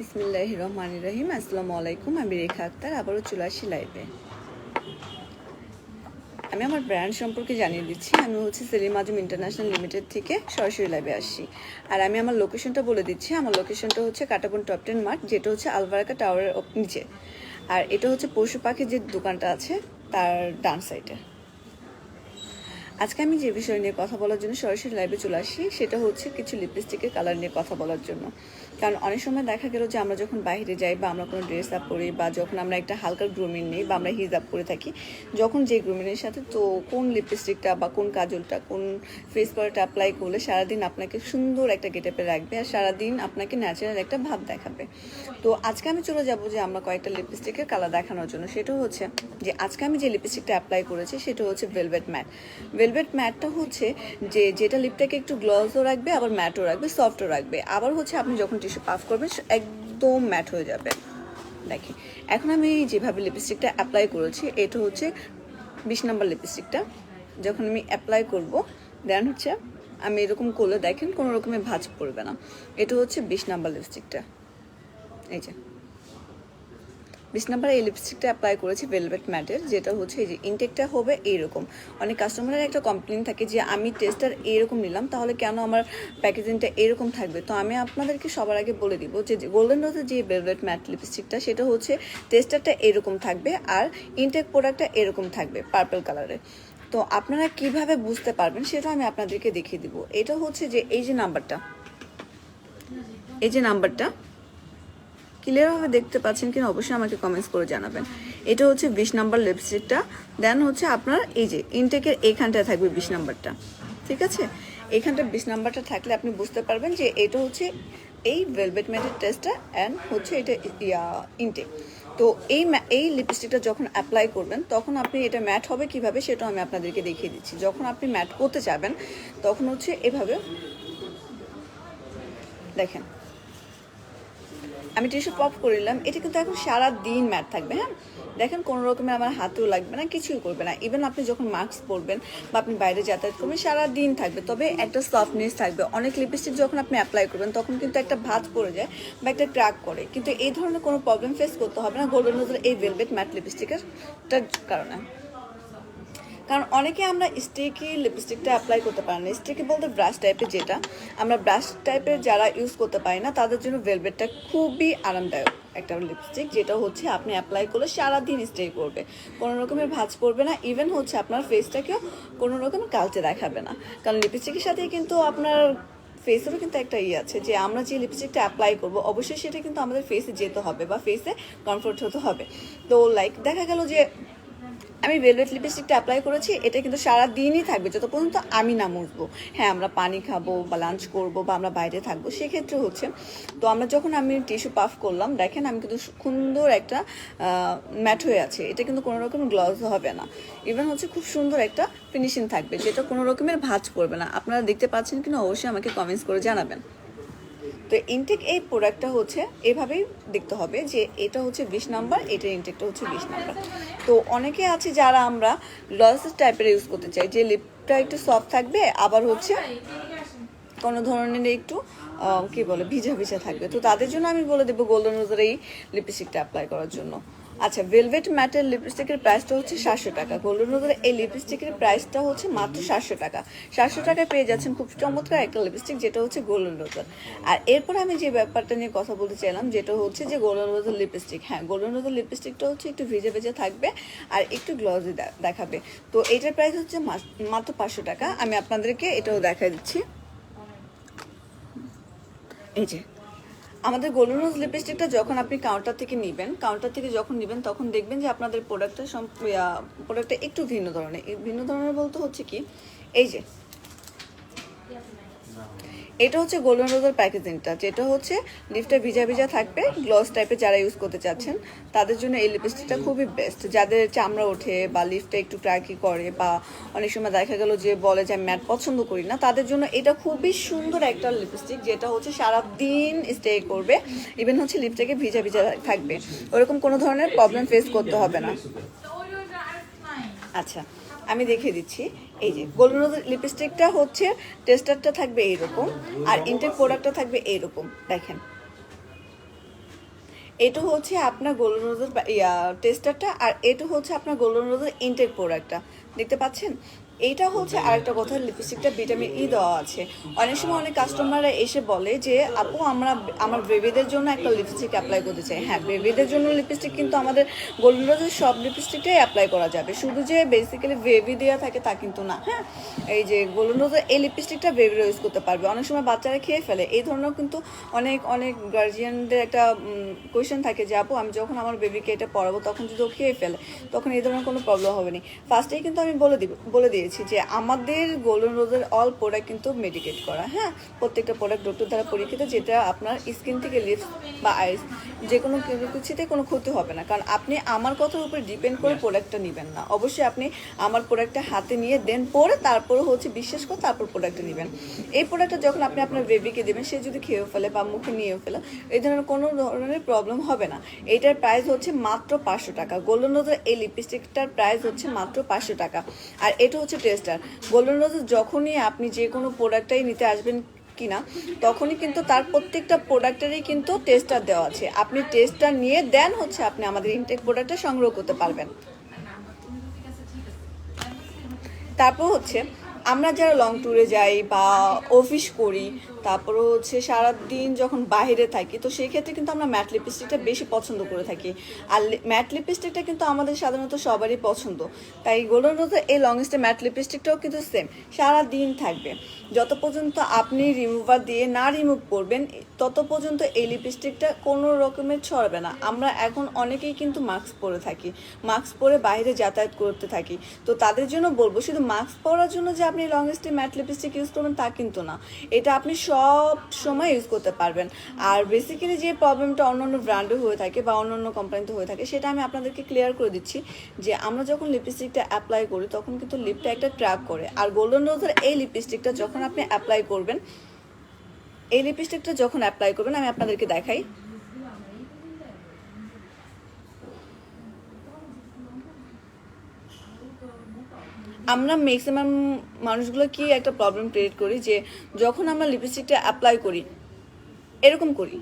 বিসমিল্লাহির রহমানির রহিম। আসসালামু আলাইকুম। আমি রেখা আক্তার, আবারও চলে আসি লাইভে। আমি আমার ব্র্যান্ড সম্পর্কে জানিয়ে দিচ্ছি। আমি সেলিম আজম ইন্টারন্যাশনাল লিমিটেড থেকে সরাসরি লাইভে আসছি। আর আমি আমার লোকেশনটা বলে দিচ্ছি। আমার লোকেশনটা কাটাবন টপ 10 মার্ক, যেটা আলবারাকা টাওয়ারের নিচে। আর এটা পশু পাখির যে দোকানটা আছে তার ডান সাইডে। আজকে আমি যে বিষয় নিয়ে কথা বলার জন্য সরাসরি লাইভে চলে আসি সেটা কিছু লিপস্টিকের কালার নিয়ে কথা বলার জন্য। কারণ অনেক সময় দেখা গেল যে আমরা যখন বাইরে যাই বা আমরা কোনো ড্রেস আপ পরি বা যখন আমরা একটা হালকা গ্রুমিং নিই বা আমরা হিজাব পরে থাকি, যখন যে গ্রুমিংয়ের সাথে তো কোন লিপস্টিকটা বা কোন কাজলটা কোন ফেস পাউডারটা অ্যাপ্লাই করলে সারাদিন আপনাকে সুন্দর একটা গেটআপে রাখবে আর সারাদিন আপনাকে ন্যাচারাল একটা ভাব দেখাবে। তো আজকে আমি চলে যাব যে আমরা কয়েকটা লিপস্টিকের কালার দেখানোর জন্য। সেটা যে আজকে আমি যে লিপস্টিকটা অ্যাপ্লাই করেছি সেটা ভেলভেট ম্যাট। ভেলভেট ম্যাটটা যেটা লিপটাকে একটু গ্লসও রাখবে, আবার ম্যাটও রাখবে, সফটও রাখবে। আবার আপনি যখন টিস্যু পাফ করবেন একদম ম্যাট হয়ে যাবে। দেখি এখন আমি যেভাবে লিপস্টিকটা অ্যাপ্লাই করেছি, এটা 20 নম্বর লিপস্টিকটা। যখন আমি অ্যাপ্লাই করব দেন আমি এরকম করলে দেখেন কোনো রকমের ভাঁজ পড়বে না। এটা 20 নম্বর লিপস্টিকটা। এই যে 20 নম্বর এই লিপস্টিকটা অ্যাপ্লাই করেছি ভেলভেট ম্যাটের, যেটা এই যে ইনটেকটা হবে এইরকম। অনেক কাস্টমারের একটা কমপ্লেন থাকে যে আমি টেস্টার এইরকম নিলাম, তাহলে কেন আমার প্যাকেজিংটা এরকম থাকবে। তো আমি আপনাদেরকে সবার আগে বলে দিব যে গোল্ডেন রোজের যে ভেলভেট ম্যাট লিপস্টিকটা সেটা টেস্টারটা এরকম থাকবে আর ইনটেক প্রোডাক্টটা এরকম থাকবে পার্পল কালারের। তো আপনারা কিভাবে বুঝতে পারবেন সেটা আমি আপনাদেরকে দেখিয়ে দিব। এটা যে এই যে নাম্বারটা ক্লিয়ারভাবে দেখতে পাচ্ছেন কিনা অবশ্যই আমাকে কমেন্টস করে জানাবেন। এটা 20 নম্বর লিপস্টিকটা। দেন আপনার এই যে ইনটেকের এইখানটায় থাকবে 20 নম্বরটা, ঠিক আছে? এইখানটা 20 নম্বরটা থাকলে আপনি বুঝতে পারবেন যে এটা এই ভেলভেট ম্যাটের টেস্টটা অ্যান্ড এটা ইনটেক। তো এই লিপস্টিকটা যখন অ্যাপ্লাই করবেন তখন আপনি এটা ম্যাট হবে কিভাবে সেটা আমি আপনাদেরকে দেখিয়ে দিচ্ছি। যখন আপনি ম্যাট করতে যাবেন তখন এভাবে দেখেন, আমি টিস্যু পপ করিলাম, এটা কিন্তু এখন সারা দিন ম্যাট থাকবে। হ্যাঁ দেখেন, কোনো রকমের আমার হাতেও লাগবে না, কিছুই করবে না। ইভেন আপনি যখন মাস্ক পরবেন বা আপনি বাইরে যাতায়াত করবেন সারা দিন থাকবে। তবে একটা সফটনেস থাকবে। অনেক লিপস্টিক যখন আপনি অ্যাপ্লাই করবেন তখন কিন্তু একটা ভাঁজ পড়ে যায় বা একটা ক্র্যাক করে, কিন্তু এই ধরনের কোনো প্রবলেম ফেস করতে হবে না গোল্ডেন রোজের এই ভেলভেট ম্যাট লিপস্টিকের কারণে। কারণ অনেকে আমরা স্টিকি লিপস্টিকটা অ্যাপ্লাই করতে পারি না। স্টিকি বলতে ব্রাশ টাইপের, যেটা আমরা ব্রাশ টাইপের যারা ইউজ করতে পারি না তাদের জন্য ভেলভেটটা খুবই আরামদায়ক একটা লিপস্টিক, যেটা আপনি অ্যাপ্লাই করলে সারাদিন স্টে করবে, কোনো রকমের ভাঁজ পড়বে না। ইভেন আপনার ফেসটাকেও কোনো রকমের কালচে দেখাবে না। কারণ লিপস্টিকের সাথে কিন্তু আপনার ফেসেরও কিন্তু একটা আছে যে আমরা যে লিপস্টিকটা অ্যাপ্লাই করবো অবশ্যই সেটা কিন্তু আমাদের ফেসে যেতে হবে বা ফেসে কমফোর্ট হতে হবে। তো দেখা গেল যে আমি ভেলভেট লিপস্টিকটা অ্যাপ্লাই করেছি, এটা কিন্তু সারা দিনই থাকবে যত পর্যন্ত আমি না মুছবো। হ্যাঁ, আমরা পানি খাবো বা লাঞ্চ করবো বা আমরা বাইরে থাকবো, সেক্ষেত্রে তো আমরা যখন আমি টিস্যু পাফ করলাম দেখেন আমি কিন্তু সুন্দর একটা ম্যাট হয়ে আছে। এটা কিন্তু কোনো রকম গ্লস হবে না। ইভেন খুব সুন্দর একটা ফিনিশিং থাকবে, যেটা কোনো রকমের ভাঁজ পড়বে না। আপনারা দেখতে পাচ্ছেন কিনা অবশ্যই আমাকে কমেন্টস করে জানাবেন। তো ইনটেক এই প্রোডাক্টটা এভাবেই দেখতে হবে যে এটা 20 নাম্বার, এটার ইনটেকটা 20 নাম্বার। তো অনেকে আছে যারা আমরা গ্লস টাইপের ইউজ করতে চাই, যে লিপটা একটু সফট থাকবে আবার কোনো ধরনের একটু কি বলে ভিজা ভিজা থাকবে। তো তাদের জন্য আমি বলে দেবো গোল্ডেন রোজের এই লিপস্টিকটা অ্যাপ্লাই করার জন্য। আচ্ছা, ভেলভেট ম্যাটের লিপস্টিকের প্রাইসটা 700 টাকা। গোল্ডেন রোজের এই লিপস্টিকের প্রাইসটা মাত্র 700 টাকা। 700 টাকায় পেয়ে যাচ্ছেন খুব চমৎকার একটা লিপস্টিক, যেটা গোল্ডেন রোজের। আর এরপর আমি যে ব্যাপারটা নিয়ে কথা বলতে চাইলাম, যেটা যে গোল্ডেন রোজের লিপস্টিক। হ্যাঁ, গোল্ডেন রোজের লিপস্টিকটা একটু ভিজে ভিজে থাকবে আর একটু গ্লসি দেখাবে। তো এটার প্রাইস মাত্র 500 টাকা। আমি আপনাদেরকে এটাও দেখাই দিচ্ছি। এই যে আমাদের গোল্ডেন রোজ লিপস্টিকটা যখন আপনি কাউন্টার থেকে যখন নেবেন তখন দেখবেন যে আপনাদের প্রোডাক্টটা একটু ভিন্ন ধরনের। ভিন্ন ধরনের বলতে কি, এই যে এটা গোল্ডেন রোজের প্যাকেজিংটা, যেটা লিপটা ভিজা ভিজা থাকবে। গ্লস টাইপের যারা ইউজ করতে চাচ্ছেন তাদের জন্য এই লিপস্টিকটা খুবই বেস্ট। যাদের চামড়া ওঠে বা লিপটা একটু ক্র্যাকি করে বা অনেক সময় দেখা গেল যে বলে যে আমি ম্যাট পছন্দ করি না, তাদের জন্য এটা খুবই সুন্দর একটা লিপস্টিক, যেটা সারাদিন স্টে করবে। ইভেন লিপটাকে ভিজা ভিজা থাকবে, ওরকম কোনো ধরনের প্রবলেম ফেস করতে হবে না। আচ্ছা, আমি দেখিয়ে দিচ্ছি। এই যে গোল্ডেন রোজ লিপস্টিকটা টেস্টারটা থাকবে এইরকম আর ইনটেক প্রোডাক্টটা থাকবে এইরকম। দেখেন এটা হচ্ছে আপনার গোল্ডেন রোজের টেস্টারটা, আর এটা হচ্ছে আপনার গোল্ডেন রোজের ইনটেক প্রোডাক্টটা, দেখতে পাচ্ছেন। এইটা হচ্ছে আরেকটা কথা, লিপস্টিকটা ভিটামিন ই দেওয়া আছে। অনেক সময় অনেক কাস্টমাররা এসে বলে যে আপু আমার বেবিদের জন্য একটা লিপস্টিক অ্যাপ্লাই করতে চাই। হ্যাঁ, বেবিদের জন্য লিপস্টিক কিন্তু আমাদের গোল্ডেন রোজের সব লিপস্টিকটাই অ্যাপ্লাই করা যাবে, শুধু যে বেসিক্যালি বেবি দেওয়া থাকে তা কিন্তু না। হ্যাঁ, এই যে গোল্ডেন রোজের এই লিপস্টিকটা বেবিরা ইউজ করতে পারবে, অনেক সময় বাচ্চারা খেয়ে ফেলে। এই ধরনের কিন্তু অনেক অনেক গার্জিয়ানদের একটা কোয়েশ্চেন থাকে যে আপু আমি যখন আমার বেবিকে এটা পরাবো তখন যদি ও খেয়ে ফেলে তখন এই ধরনের কোনো প্রবলেম হবে না। ফার্স্টেই কিন্তু আমি বলে দিয়েছি যে আমাদের গোল্ডেন রোজের অল প্রোডাক্ট কিন্তু মেডিকেট করা। হ্যাঁ, প্রত্যেকটা প্রোডাক্ট ডক্টর দ্বারা পরীক্ষিত, যেটা আপনার স্কিন থেকে লিপস বা আইস যে কোনো কিছুতে কোনো ক্ষতি হবে না। কারণ আপনি আমার কথার উপর ডিপেন্ড করে প্রোডাক্টটা নেবেন না, অবশ্যই আপনি আমার প্রোডাক্টটা হাতে নিয়ে দেন পরে তারপরে হচ্ছে বিশ্বাস করে তারপর প্রোডাক্টটা নেবেন। এই প্রোডাক্টটা যখন আপনি আপনার বেবিকে দেবেন সে যদি খেয়েও ফেলে বা মুখে নিয়েও ফেলে এই ধরনের কোনো ধরনের প্রবলেম হবে না। এইটার প্রাইস হচ্ছে মাত্র 500 টাকা। গোল্ডেন রোজের এই লিপস্টিকটার প্রাইস হচ্ছে মাত্র 500 টাকা। আর এটা হচ্ছে টেস্টার। গোল্ডেন রোজের যখনই আপনি যে কোনো প্রোডাক্টটাই নিতে আসবেন কিনা তখনই কিন্তু তার প্রত্যেকটা প্রোডাক্টেরই কিন্তু টেস্টার দেওয়া আছে। আপনি টেস্টার নিয়ে দেন হচ্ছে আপনি আমাদের ইনটেক প্রোডাক্টটা সংগ্রহ করতে পারবেন। তারপর হচ্ছে আমরা যারা লং ট্যুরে যাই বা অফিস করি, তারপরে হচ্ছে সারাদিন যখন বাইরে থাকি, তো সেই ক্ষেত্রে কিন্তু আমরা ম্যাট লিপস্টিকটা বেশি পছন্দ করে থাকি। আর ম্যাট লিপস্টিকটা কিন্তু আমাদের সাধারণত সবারই পছন্দ। তাই গোল্ডেন রোজের এই লং স্টে ম্যাট লিপস্টিকটাও কিন্তু সেম, সারা দিন থাকবে। যত পর্যন্ত আপনি রিমুভার দিয়ে না রিমুভ করবেন তত পর্যন্ত এই লিপস্টিকটা কোনো রকমের ছড়াবে না। আমরা এখন অনেকেই কিন্তু মাস্ক পরে থাকি, মাস্ক পরে বাইরে যাতায়াত করতে থাকি। তো তাদের জন্য বলবো শুধু মাস্ক পরার জন্য যে আপনি long stay mat lipstick use করবেন তা কিন্তু না, এটা আপনি সব সময় ইউজ করতে পারবেন। আর বেসিক্যালি যে প্রবলেমটা অন্যান্য ব্র্যান্ডে হয়ে থাকে বা অন্যান্য কোম্পানিতে হয়ে থাকে সেটা আমি আপনাদেরকে ক্লিয়ার করে দিচ্ছি যে আমরা যখন লিপস্টিকটা অ্যাপ্লাই করি তখন কিন্তু লিপটা একটা ট্র্যাক করে। আর গোল্ডেন রোজের এই লিপস্টিকটা যখন আপনি অ্যাপ্লাই করবেন, এই লিপস্টিকটা যখন অ্যাপ্লাই করবেন আমি আপনাদেরকে দেখাই। আমরা ম্যাক্সিমাম মানুষগুলো কি একটা প্রবলেম ক্রিয়েট করি যে যখন আমরা লিপস্টিকটা অ্যাপ্লাই করি এরকম করি,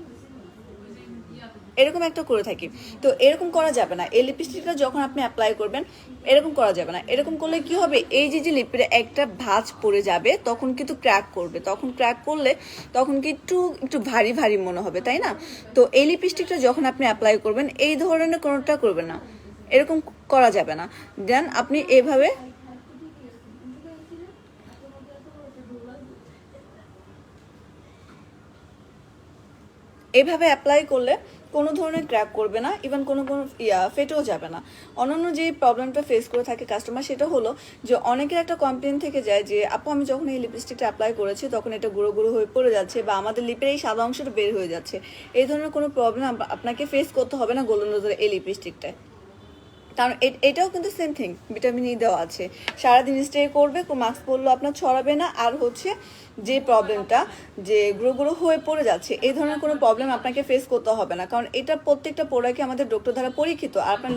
এরকম একটা করে থাকি। তো এরকম করা যাবে না। এই লিপস্টিকটা যখন আপনি অ্যাপ্লাই করবেন এরকম করা যাবে না। এরকম করলে কি হবে, এই যে লিপের একটা ভাঁজ পড়ে যাবে তখন কিন্তু ক্র্যাক করবে। তখন ক্র্যাক করলে তখন কি একটু একটু ভারী ভারী মনে হবে, তাই না? তো এই লিপস্টিকটা যখন আপনি অ্যাপ্লাই করবেন এই ধরনের কোনোটা করবেন না, এরকম করা যাবে না। দেন আপনি এভাবে এভাবে অ্যাপ্লাই করলে কোনো ধরনের ক্র্যাক করবে না, ইভেন কোনো ফেটেও যাবে না। অন্যান্য যে প্রবলেমটা ফেস করে থাকে কাস্টমার সেটা হলো যে অনেকের একটা কমপ্লেন থেকে যায় যে আপু আমি যখন এই লিপস্টিকটা অ্যাপ্লাই করেছি তখন এটা গুঁড়ো গুঁড়ো হয়ে পড়ে যাচ্ছে বা আমাদের লিপের এই সাদা অংশটা বের হয়ে যাচ্ছে। এই ধরনের কোনো প্রবলেম আপনাকে ফেস করতে হবে না গোল্ডেন রোজের এই লিপস্টিকটায়। কারণ এটাও কিন্তু সেম থিং, ভিটামিন ই দেওয়া আছে, সারাদিন স্টে করবে, মাস্ক পরলেও আপনার ছড়াবে না। আর হচ্ছে যে প্রবলেমটা যে গুঁড়ো গুঁড়ো হয়ে পড়ে যাচ্ছে এই ধরনের কোনো প্রবলেম আপনাকে ফেস করতে হবে না, কারণ এটা প্রত্যেকটা প্রোডাক্টই আমাদের ডক্টর দ্বারা পরীক্ষিত। আর আপনার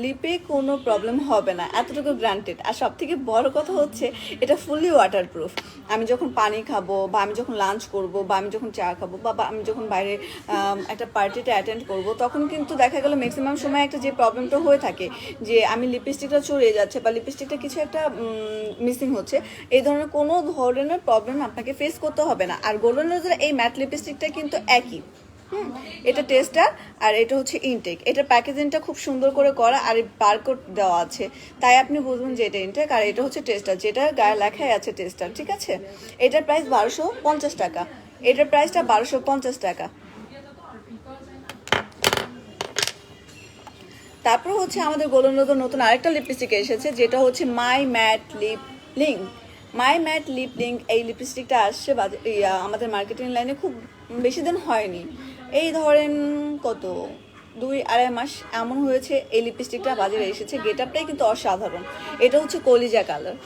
লিপে কোনো প্রবলেম হবে না, এতটুকু গ্রান্টেড। আর সব থেকে বড় কথা হচ্ছে এটা ফুললি ওয়াটারপ্রুফ। আমি যখন পানি খাবো বা আমি যখন লাঞ্চ করবো বা আমি যখন চা খাবো বা আমি যখন বাইরে একটা পার্টিতে অ্যাটেন্ড করবো তখন কিন্তু দেখা গেলো ম্যাক্সিমাম সময় একটা যে প্রবলেমটা হয়ে থাকে যে আমি লিপস্টিকটা চড়িয়ে যাচ্ছে বা লিপস্টিকটা কিছু একটা মিসিং হচ্ছে, এই ধরনের কোনো ধরনের প্রবলেম আপনাকে ফেস করতে হবে না। আর গোল্ডেন রোজের এই ম্যাট লিপস্টিকটা কিন্তু একই, এটা টেস্টার আর এটা হচ্ছে ইনটেক। এটার প্যাকেজিংটা খুব সুন্দর করে করা আর বারকোড দেওয়া আছে, তাই আপনি বুঝবেন যে এটা ইনটেক আর এটা হচ্ছে টেস্টার, যেটা গায়ে লেখাই আছে টেস্টার, ঠিক আছে? এটার প্রাইস 1250 টাকা, এটার প্রাইসটা 1250 টাকা। তারপর হচ্ছে আমাদের গোল্ডেন রোজের নতুন আরেকটা লিপস্টিক এসেছে যেটা হচ্ছে মাই ম্যাট লিপ লিঙ্ক। মাই ম্যাট লিপ লিঙ্ক এই লিপস্টিকটা আসছে আমাদের মার্কেটিং লাইনে খুব বেশি দিন হয়নি, এই ধরেন কত 2-2.5 মাস এমন হয়েছে এই লিপস্টিকটা বাজারে এসেছে। গেট আপটাই কিন্তু অসাধারণ। এটা হচ্ছে কলিজা কালার,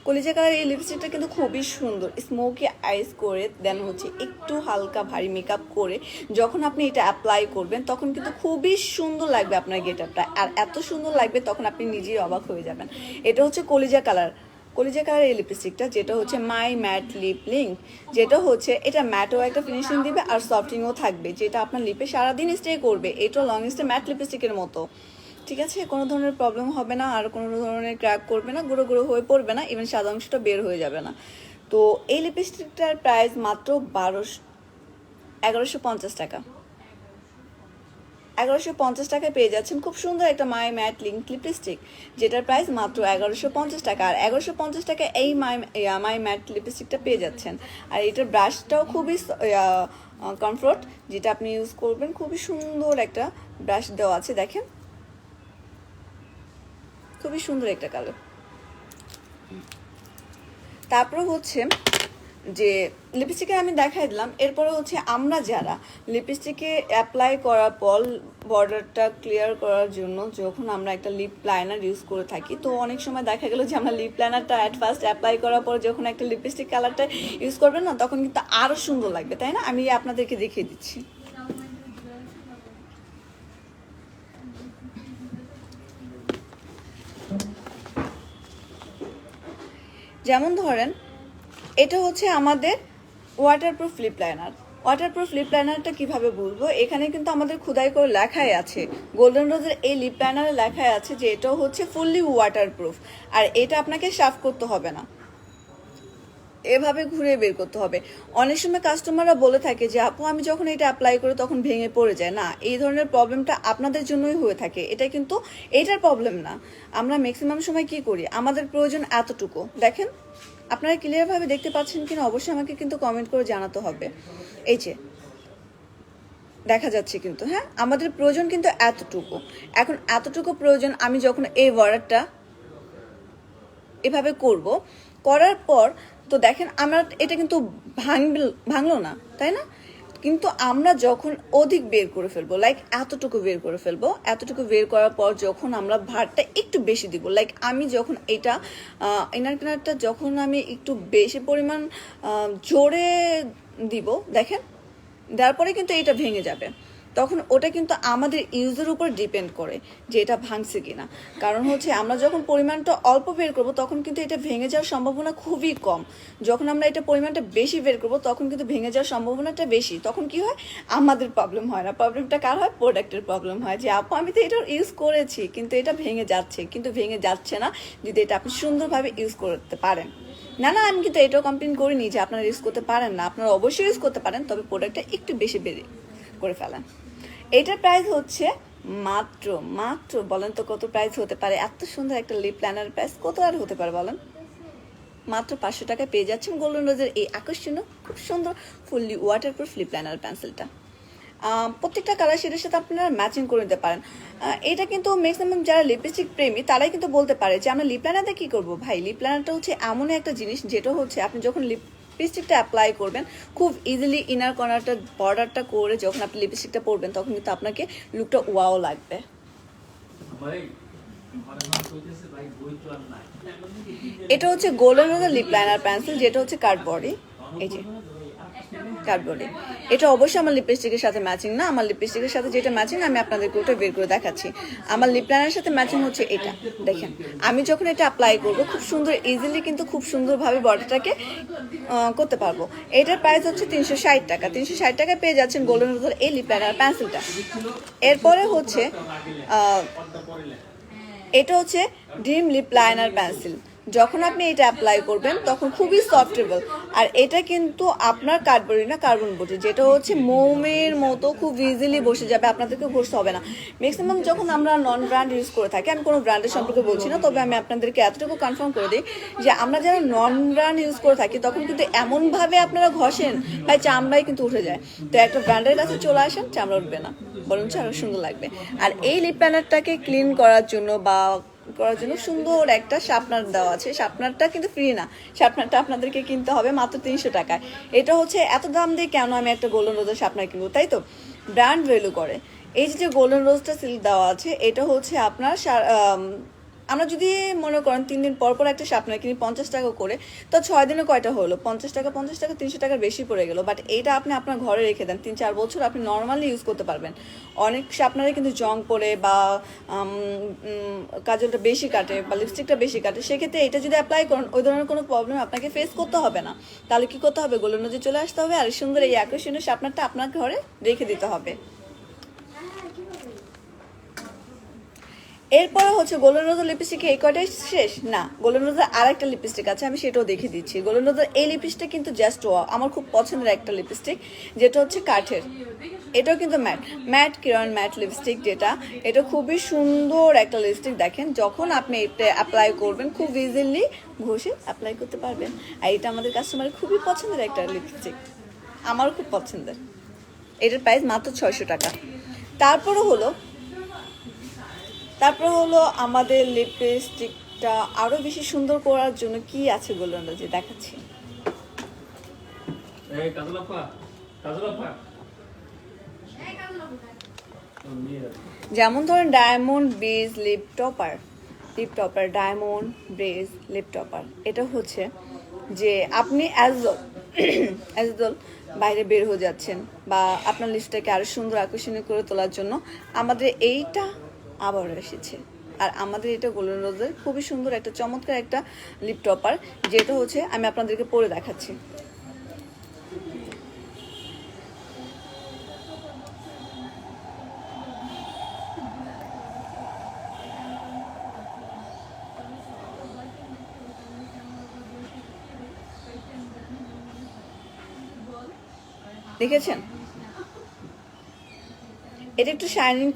কলিজা কালার এই লিপস্টিকটা কিন্তু খুবই সুন্দর, স্মোকি আইস করে দেন হচ্ছে একটু হালকা ভারী মেকআপ করে যখন আপনি এটা অ্যাপ্লাই করবেন তখন কিন্তু খুবই সুন্দর লাগবে আপনার গেট আপটা। আর এত সুন্দর লাগবে তখন আপনি নিজেই অবাক হয়ে যাবেন। এটা হচ্ছে কলিজা কালার, কলিজা কালার এই লিপস্টিকটা, যেটা হচ্ছে মাই ম্যাট লিপ লিঙ্ক, যেটা হচ্ছে এটা ম্যাটও একটা ফিনিশিং দিবে আর সফটিংও থাকবে, যেটা আপনার লিপে সারাদিন স্টে করবে। এটা লং স্টে ম্যাট লিপস্টিকের মতো, ঠিক আছে? কোনো ধরনের প্রবলেম হবে না, আর কোনো ধরনের ক্র্যাক করবে না, গুঁড়ো গুঁড়ো হয়ে পড়বে না, ইভেন সাদা অংশটা বের হয়ে যাবে না। তো এই লিপস্টিকটার প্রাইস মাত্র 1150 টাকা। 1150 টাকায় পেয়ে যাচ্ছেন খুব সুন্দর একটা মাই ম্যাট লিঙ্ক লিপস্টিক, যেটার প্রাইস মাত্র 1150 টাকা। আর 1150 টাকায় এই মাই ম্যাট লিপস্টিকটা পেয়ে যাচ্ছেন। আর এটার ব্রাশটাও খুবই কমফোর্ট, যেটা আপনি ইউজ করবেন। খুবই সুন্দর একটা ব্রাশ দেওয়া আছে, দেখেন খুবই সুন্দর একটা কালার। তারপরে হচ্ছে যে লিপস্টিকে আমি দেখাই দিলাম, এরপরে হচ্ছে আমরা যারা লিপস্টিকে অ্যাপ্লাই করার পর বর্ডারটা ক্লিয়ার করার জন্য যখন আমরা একটা লিপ লাইনার ইউজ করে থাকি, তো অনেক সময় দেখা গেল যে আমরা লিপ লাইনারটা অ্যাট ফার্স্ট অ্যাপ্লাই করার পর যখন একটা লিপস্টিক কালারটা ইউজ করবেন না, তখন কিন্তু আরও সুন্দর লাগবে, তাই না? আমি আপনাদেরকে দেখিয়ে দিচ্ছি। যেমন ধরেন এটা হচ্ছে আমাদের waterproof lip liner. Waterproof lip লাইনারটা কীভাবে বুঝবো? এখানে কিন্তু আমাদের খোদাই করে লেখাই আছে, গোল্ডেন রোজের এই লিপ লাইনারে লেখাই আছে যে এটাও হচ্ছে ফুললি ওয়াটারপ্রুফ। আর এটা আপনাকে সাফ করতে হবে না, এভাবে ঘুরে বের করতে হবে। অনেক সময় কাস্টমাররা বলে থাকে যে আপু আমি যখন এটা অ্যাপ্লাই করি তখন ভেঙে পড়ে যায়। না, এই ধরনের প্রবলেমটা আপনাদের জন্যই হয়ে থাকে, এটা কিন্তু এইটার প্রবলেম না। আমরা ম্যাক্সিমাম সময় কি করি, আমাদের প্রয়োজন এতটুকু। দেখেন আপনারা ক্লিয়ারভাবে দেখতে পাচ্ছেন কিনা অবশ্যই আমাকে কিন্তু কমেন্ট করে জানাতে হবে। এই যে দেখা যাচ্ছে কিন্তু, হ্যাঁ আমাদের প্রয়োজন কিন্তু এতটুকু। এখন এতটুকু প্রয়োজন, আমি যখন এই বর্ডারটা এভাবে করব, করার পর তো দেখেন আমরা এটা কিন্তু ভাঙলো না, তাই না? কিন্তু আমরা যখন অধিক বের করে ফেলবো, লাইক এতটুকু বের করে ফেলবো, এতটুকু বের করার পর যখন আমরা ভারটা একটু বেশি দিব, লাইক আমি যখন এটা ইনার কিনারটা যখন আমি একটু বেশি পরিমাণ জোরে দিব, দেখেন দেওয়ার পরে কিন্তু এটা ভেঙে যাবে। তখন ওটা কিন্তু আমাদের ইউজের উপর ডিপেন্ড করে যে এটা ভাঙছে কিনা। কারণ হচ্ছে আমরা যখন পরিমাণটা অল্প বের করব তখন কিন্তু এটা ভেঙে যাওয়ার সম্ভাবনা খুবই কম। যখন আমরা এটা পরিমাণটা বেশি বের করব তখন কিন্তু ভেঙে যাওয়ার সম্ভাবনাটা বেশি। তখন কি হয়, আমাদের প্রবলেম হয় না, প্রবলেমটা কার হয়, প্রোডাক্টের প্রবলেম হয়। যে আপু আমি তো এটা ইউজ করেছি কিন্তু এটা ভেঙে যাচ্ছে, কিন্তু ভেঙে যাচ্ছে না যদি এটা আপনি সুন্দরভাবে ইউজ করতে পারেন। না না, আমি কিন্তু এটাও কমপ্লেন করিনি যে আপনারা ইউজ করতে পারেন না, আপনারা অবশ্যই ইউজ করতে পারেন, তবে প্রোডাক্টটা একটু বেশি বেড়ে করে ফেলেন। এটার প্রাইস হচ্ছে মাত্র মাত্র বলেন তো কত প্রাইস হতে পারে? এত সুন্দর একটা লিপ লাইনার প্রাইস কত আর হতে পারে বলেন? মাত্র 500 টাকায় পেয়ে যাচ্ছেন গোল্ডেন রোজের এই আকর্ষণীয় খুব সুন্দর ফুললি ওয়াটারপ্রুফ লিপ লাইনার পেন্সিলটা। প্রত্যেকটা কালার শেডের সাথে আপনারা ম্যাচিং করে নিতে পারেন। এটা কিন্তু ম্যাক্সিমাম যারা লিপস্টিক প্রেমী তারাই কিন্তু বলতে পারে যে আমরা লিপ লাইনারটা কী করবো। ভাই লিপ লাইনারটা হচ্ছে এমন একটা জিনিস যেটা হচ্ছে আপনি যখন লিপস্টিকটা অ্যাপ্লাই করবেন খুব ইজিলি ইনার কর্নারটা বর্ডারটা করে যখন আপনি লিপস্টিকটা পরবেন তখন কিন্তু আপনাকে লুকটা ওয়াও লাগবে। এটা হচ্ছে গোল্ডেন রোজের লিপ লাইনার পেন্সিল, যেটা হচ্ছে কার্ডবডি। এই যে কার্ডবডি, এটা অবশ্যই আমার লিপস্টিকের সাথে ম্যাচিং না। আমার লিপস্টিকের সাথে যেটা ম্যাচিং আমি আপনাদেরকে ওটা বের করে দেখাচ্ছি। আমার লিপ লাইনারের সাথে ম্যাচিং হচ্ছে এটা। দেখেন আমি যখন এটা অ্যাপ্লাই করবো খুব সুন্দর ইজিলি কিন্তু খুব সুন্দরভাবে বডিটাকে করতে পারবো। এটার প্রাইস হচ্ছে 360 টাকা। 360 টাকায় পেয়ে যাচ্ছেন গোল্ডেন রোজের এই লিপ লাইনার পেন্সিলটা। এরপরে হচ্ছে এটা হচ্ছে ড্রিম লিপ লাইনার পেন্সিল। যখন আপনি এটা অ্যাপ্লাই করবেন তখন খুবই সফটেবল। আর এটা কিন্তু আপনার কার্ডবডি না, কার্বন বডি, যেটা হচ্ছে মোমের মতো খুব ইজিলি বসে যাবে, আপনাদেরকে ঘষতে হবে না। ম্যাক্সিমাম যখন আমরা নন ব্র্যান্ড ইউজ করে থাকি, আমি কোনো ব্র্যান্ডের সম্পর্কে বলছি না, তবে আমি আপনাদেরকে এতটুকু কনফার্ম করে দিই যে আমরা যারা নন ব্র্যান্ড ইউজ করে থাকি তখন কিন্তু এমনভাবে আপনারা ঘষেন ভাই চামড়াই কিন্তু উঠে যায়। তো একটা ব্র্যান্ডের কাছে চলে আসেন, চামড়া উঠবে না, বরঞ্চ আরও সুন্দর লাগবে। আর এই লিপ লাইনারটাকে ক্লিন করার জন্য বা করার জন্য সুন্দর একটা শার্পনার দেওয়া আছে। শার্পনারটা কিন্তু ফ্রি না, শার্পনারটা আপনাদেরকে কিনতে হবে মাত্র 300 টাকায়। এটা হচ্ছে এত দাম দিয়ে কেন আমি একটা গোল্ডেন রোজের শার্পনার কিনবো, তাই তো? ব্র্যান্ড ভ্যালু করে। এই যে গোল্ডেন রোজটা সিল্ক দেওয়া আছে এটা হচ্ছে আপনার আমরা যদি মনে করেন 3 দিন পর পর একটা শার্পনার কিনি 50 টাকা করে, তো 6 দিনে কয়টা হলো? 50 টাকা 300 টাকার বেশি পড়ে গেল। বাট এইটা আপনি আপনার ঘরে রেখে দেন, 3-4 বছর আপনি নর্মালি ইউজ করতে পারবেন। অনেক শার্পনারে কিন্তু জং পড়ে বা কাজলটা বেশি কাটে বা লিপস্টিকটা বেশি কাটে, সেক্ষেত্রে এটা যদি অ্যাপ্লাই করেন ওই ধরনের কোনো প্রবলেম আপনাকে ফেস করতে হবে না। তাহলে কি করতে হবে? গোল্ডেন রোজে চলে আসতে হবে আর সুন্দর এই আকর্ষণীয় শার্পনারটা আপনার ঘরে রেখে দিতে হবে। এরপরে হচ্ছে গোল্ডেন রোজের লিপস্টিক এই কয়টাই শেষ না, গোল্ডেন রোজের আরেকটা লিপস্টিক আছে, আমি সেটাও দেখিয়ে দিচ্ছি। গোল্ডেন রোজের এই লিপস্টিকটা কিন্তু জাস্ট ওয়াও, আমার খুব পছন্দের একটা লিপস্টিক, যেটা হচ্ছে কাঠের। এটাও কিন্তু ম্যাট কিরণ ম্যাট লিপস্টিক, যেটা এটা খুবই সুন্দর একটা লিপস্টিক। দেখেন যখন আপনি এটা অ্যাপ্লাই করবেন খুব ইজিলি ঘষে অ্যাপ্লাই করতে পারবেন। আর এটা আমাদের কাস্টমারের খুবই পছন্দের একটা লিপস্টিক, আমারও খুব পছন্দের। এটার প্রাইস মাত্র 600 টাকা। তারপরে হলো আমাদের লিপস্টিকটা আরো বেশি সুন্দর করার জন্য কি আছে গোল্ডেন রোজে দেখাচ্ছি। যেমন ধরেন diamond base lip topper, diamond base lip topper. এটা হচ্ছে যে আপনি অ্যাজ বাইরে বের হয়ে যাচ্ছেন বা আপনার লিপস্টিকটাকে আরো সুন্দর আকর্ষণীয় করে তোলার জন্য আমাদের এইটা আবারও এসেছে। আর আমাদের এটা গোল্ডেন রোজের খুবই সুন্দর একটা চমৎকার একটা লিপ টপার, যেটা হচ্ছে আমি আপনাদেরকে পরে দেখাচ্ছি। দেখেছেন? এটা একটু শাইনিং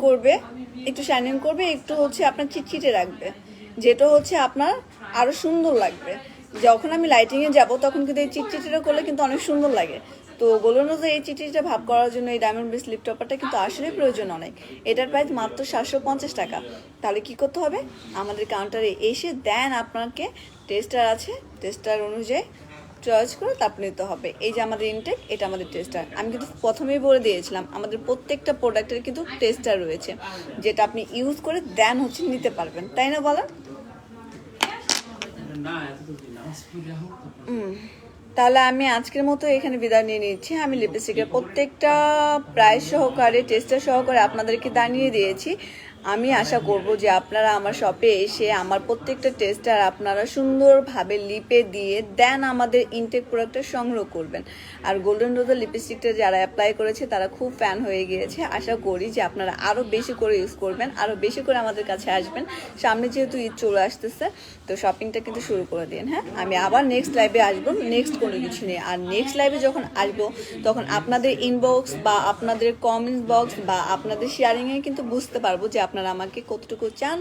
করবে, একটু হচ্ছে আপনার চিটচিটে রাখবে, যেটা হচ্ছে আপনার আরো সুন্দর লাগবে। যখন আমি লাইটিংয়ে যাব তখন কিন্তু এই চিটচিটিটা করলে কিন্তু অনেক সুন্দর লাগে। তো গোল্ডেন রোজে এই চিটচিটিটা ভাব করার জন্য এই ডায়মন্ড বেস লিপ টপারটা কিন্তু আসলে প্রয়োজন অনেক। এটার প্রাইস মাত্র 750 টাকা। তাহলে কি করতে হবে? আমাদের কাউন্টারে এসে দেন আপনাকে টেস্টার আছে, টেস্টার অনুযায়ী চয়েস করে তারপর নিতে হবে। এই যে আমাদের ইনটেক, এটা আমাদের টেস্টার। আমি কিন্তু প্রথমেই বলে দিয়েছিলাম আমাদের প্রত্যেকটা প্রোডাক্টের কিন্তু টেস্টার রয়েছে, যেটা আপনি ইউজ করে দেন হচ্ছে নিতে পারবেন, তাই না বলেন? তাহলে আমি আজকের মতো এখানে বিদায় নিয়ে নিচ্ছি। আমি লিপস্টিকের প্রত্যেকটা প্রাইস সহকারে টেস্টার সহকারে আপনাদেরকে জানিয়ে দিয়েছি। আমি আশা করব যে আপনারা আমার শপে এসে আমার প্রত্যেকটা টেস্টার আপনারা সুন্দরভাবে লিপে দিয়ে দেন আমাদের ইনটেক প্রোডাক্টটা সংগ্রহ করবেন। আর গোল্ডেন রোজের লিপস্টিকটা যারা অ্যাপ্লাই করেছে তারা খুব ফ্যান হয়ে গিয়েছে। আশা করি যে আপনারা আরও বেশি করে ইউজ করবেন, আরও বেশি করে আমাদের কাছে আসবেন। সামনে যেহেতু ঈদ চলে আসতেছে, তো শপিংটা কিন্তু শুরু করে দিন। হ্যাঁ, আমি আবার নেক্সট লাইভে আসবো নেক্সট কোনো কিছু নিয়ে। আর নেক্সট লাইভে যখন আসবো তখন আপনাদের ইনবক্স বা আপনাদের কমেন্টস বক্স বা আপনাদের শেয়ারিংয়ে কিন্তু বুঝতে পারবো যে আপনারা আমাকে কতটুকু চান।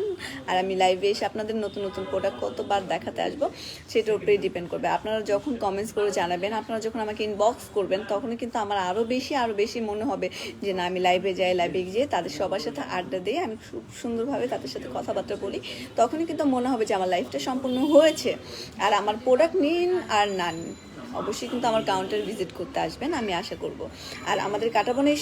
আর আমি লাইভে এসে আপনাদের নতুন নতুন প্রোডাক্ট কতবার দেখাতে আসবো সেটার উপরেই ডিপেন্ড করবে। আপনারা যখন কমেন্টস করে জানাবেন, আপনারা যখন আমাকে ইনবক্স করবেন, তখনই কিন্তু আমার আরও বেশি মনে হবে যে না, আমি লাইভে গিয়ে তাদের সবার সাথে আড্ডা দিয়ে আমি খুব সুন্দরভাবে তাদের সাথে কথাবার্তা বলি। তখনই কিন্তু মনে হবে যে আমার লাইফটা সম্পূর্ণ হয়েছে। আর আমার প্রোডাক্ট নিন আর না নিন, অবশ্যই কিন্তু আমার কাউন্টার ভিজিট করতে আসবেন, আমি আশা করব। আর আমাদের কাটাবনের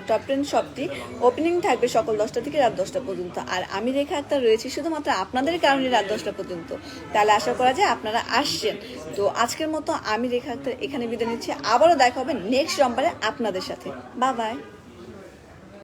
টপ 10 শপটি ওপেনিং থাকবে সকাল 10টা থেকে রাত 10টা পর্যন্ত। আর আমি রেখা আক্তার রয়েছি শুধুমাত্র আপনাদের কারণে রাত 10টা পর্যন্ত। তাহলে আশা করা যায় আপনারা আসছেন। তো আজকের মতো আমি রেখা আক্তার এখানে বিদায় নিচ্ছি। আবারও দেখা হবে নেক্সট সোমবারে আপনাদের সাথে। Bye bye.